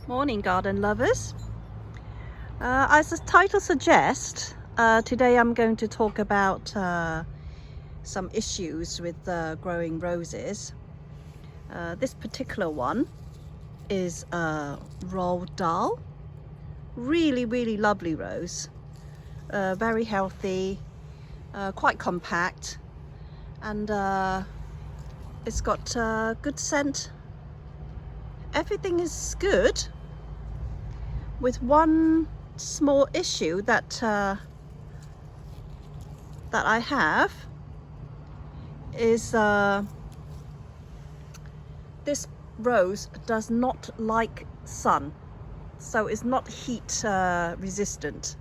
Morning, garden lovers. As the title suggests, today I'm going to talk about some issues with growing roses. This particular one is Roald Dahl. Really lovely rose. Very healthy, quite compact, and it's got good scent. Everything is good, with one small issue that I have is this rose does not like sun, so it's not heat resistant.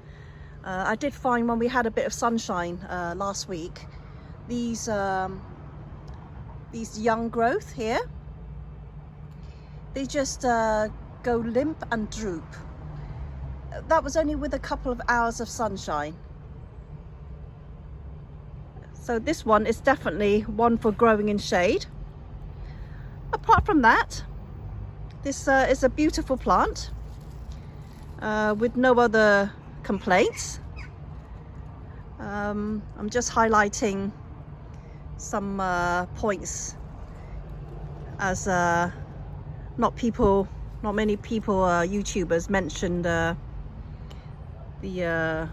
I did find when we had a bit of sunshine last week, these young growth here, they just go limp and droop. That was only with a couple of hours of sunshine. So this one is definitely one for growing in shade. Apart from that, this is a beautiful plant with no other complaints. I'm just highlighting some points as not many people, YouTubers mentioned the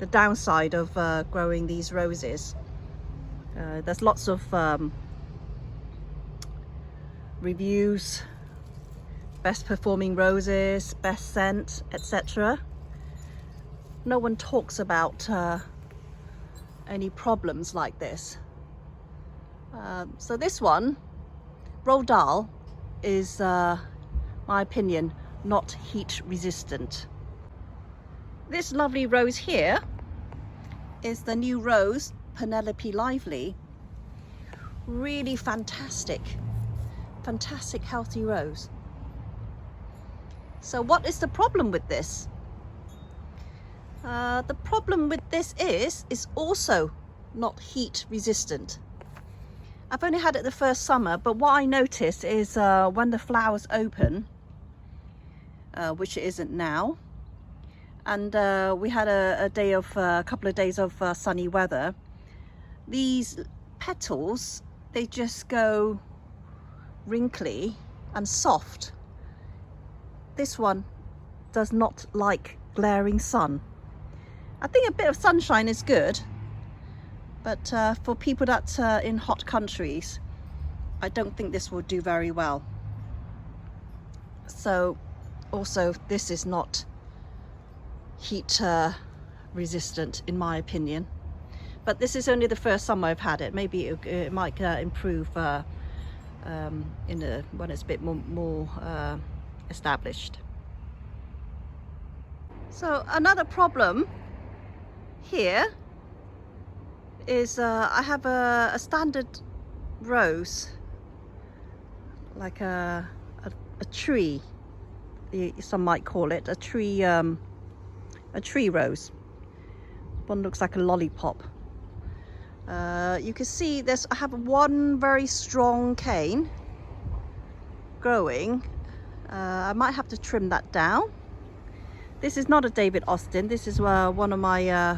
downside of growing these roses. There's lots of reviews, best performing roses, best scent, etc. No one talks about any problems like this. So this one, Roald Dahl, is my opinion not heat resistant. This lovely rose here is the new rose, Penelope Lively. Really fantastic healthy rose. So what is the problem with this? The problem with this is also not heat resistant. I've only had it the first summer, but what I noticed is when the flowers open, which it isn't now, and we had a couple of days of sunny weather, these petals, they just go wrinkly and soft. This one does not like glaring sun. I think a bit of sunshine is good, but for people that in hot countries, I don't think this will do very well. So also this is not heat resistant in my opinion, but this is only the first summer I've had it. Maybe it might improve when it's a bit more established. So another problem here is I have a standard rose, like a tree, some might call it a tree rose. One looks like a lollipop. You can see this. I have one very strong cane growing. I might have to trim that down. This is not a David Austin. This is one of my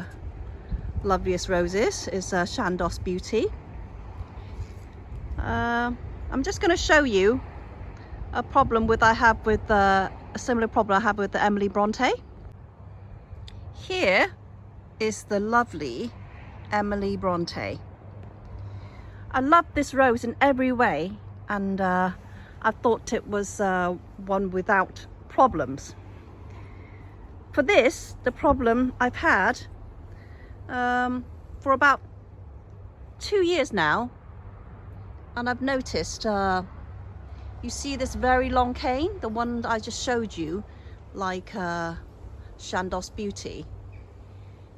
loveliest roses, is Chandos Beauty. I'm just going to show you a problem I have with a similar problem I have with the Emily Bronte. Here is the lovely Emily Bronte. I love this rose in every way, and I thought it was one without problems. For this, the problem I've had for about 2 years now, and I've noticed you see this very long cane, the one that I just showed you, like Chandos Beauty.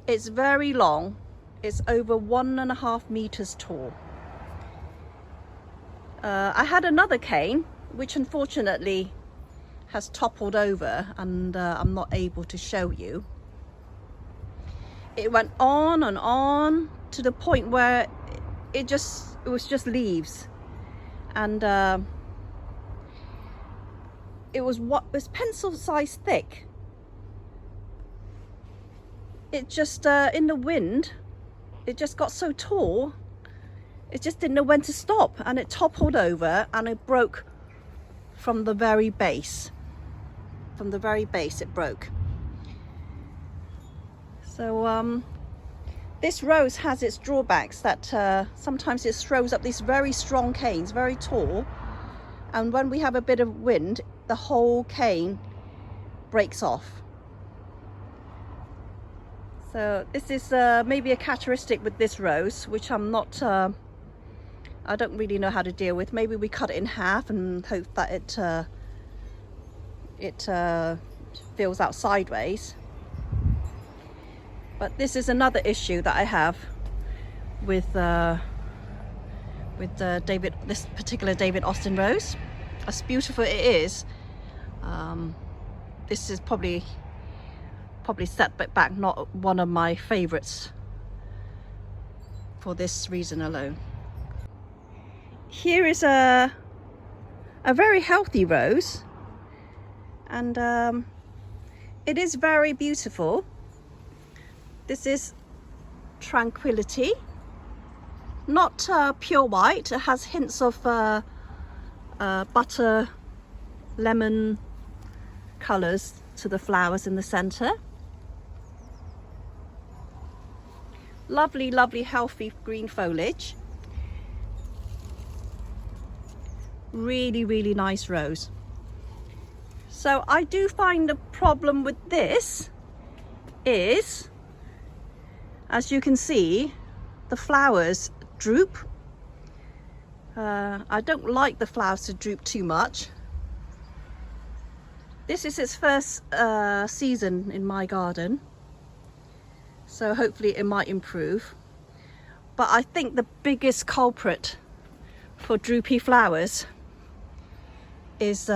It's very long. It's over 1.5 meters tall. I had another cane which unfortunately has toppled over, and I'm not able to show you. It went on and on to the point where it was just leaves, and it was pencil size thick. It just in the wind, it just got so tall, it just didn't know when to stop, and it toppled over and it broke from the very base. From the very base it broke. So this rose has its drawbacks, that sometimes it throws up these very strong canes, very tall, and when we have a bit of wind, the whole cane breaks off. So this is maybe a characteristic with this rose, which I'm not, I don't really know how to deal with. Maybe we cut it in half and hope that it fills out sideways. But this is another issue that I have with this particular David Austin rose. As beautiful it is, this is probably set back not one of my favorites for this reason alone. Here is a very healthy rose, and it is very beautiful. This is Tranquility, not pure white. It has hints of butter, lemon colours to the flowers in the centre. Lovely, lovely, healthy green foliage. Really, really nice rose. So I do find the problem with this is, as you can see, the flowers droop. I don't like the flowers to droop too much. This is its first season in my garden, so hopefully it might improve. But I think the biggest culprit for droopy flowers is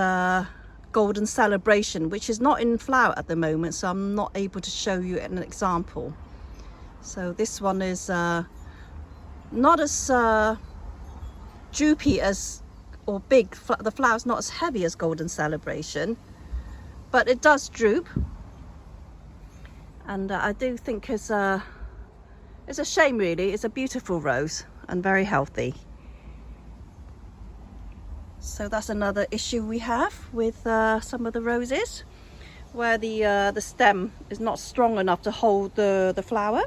Golden Celebration, which is not in flower at the moment, so I'm not able to show you an example. So this one is not as droopy as, or big, the flower's not as heavy as Golden Celebration, but it does droop, and I do think it's a shame really. It's a beautiful rose and very healthy. So that's another issue we have with some of the roses, where the stem is not strong enough to hold the flower.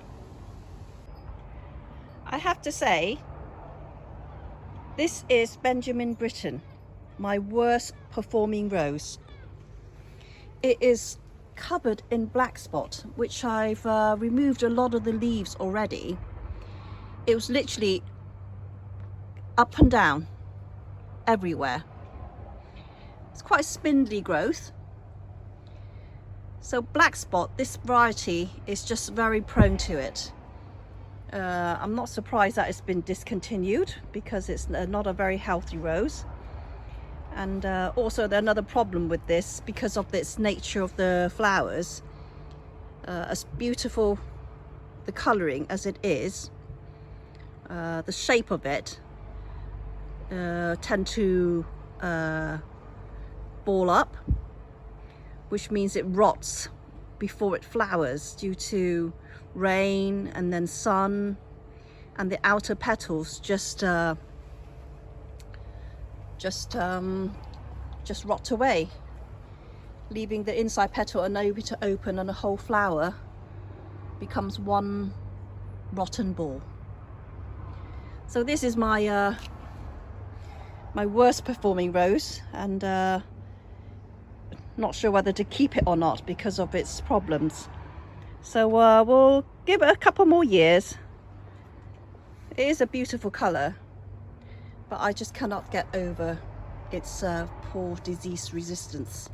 I have to say, this is Benjamin Britton, my worst performing rose. It is covered in black spot, which I've removed a lot of the leaves already. It was literally up and down everywhere. It's quite a spindly growth. So black spot, this variety is just very prone to it. I'm not surprised that it's been discontinued, because it's not a very healthy rose. And also another problem with this, because of its nature of the flowers, as beautiful the colouring as it is, the shape of it tend to ball up, which means it rots before it flowers due to rain and then sun, and the outer petals just rot away, leaving the inside petal unable to open, and the whole flower becomes one rotten ball. So this is my my worst performing rose, and not sure whether to keep it or not because of its problems. So we'll give it a couple more years. It is a beautiful colour, but I just cannot get over its poor disease resistance.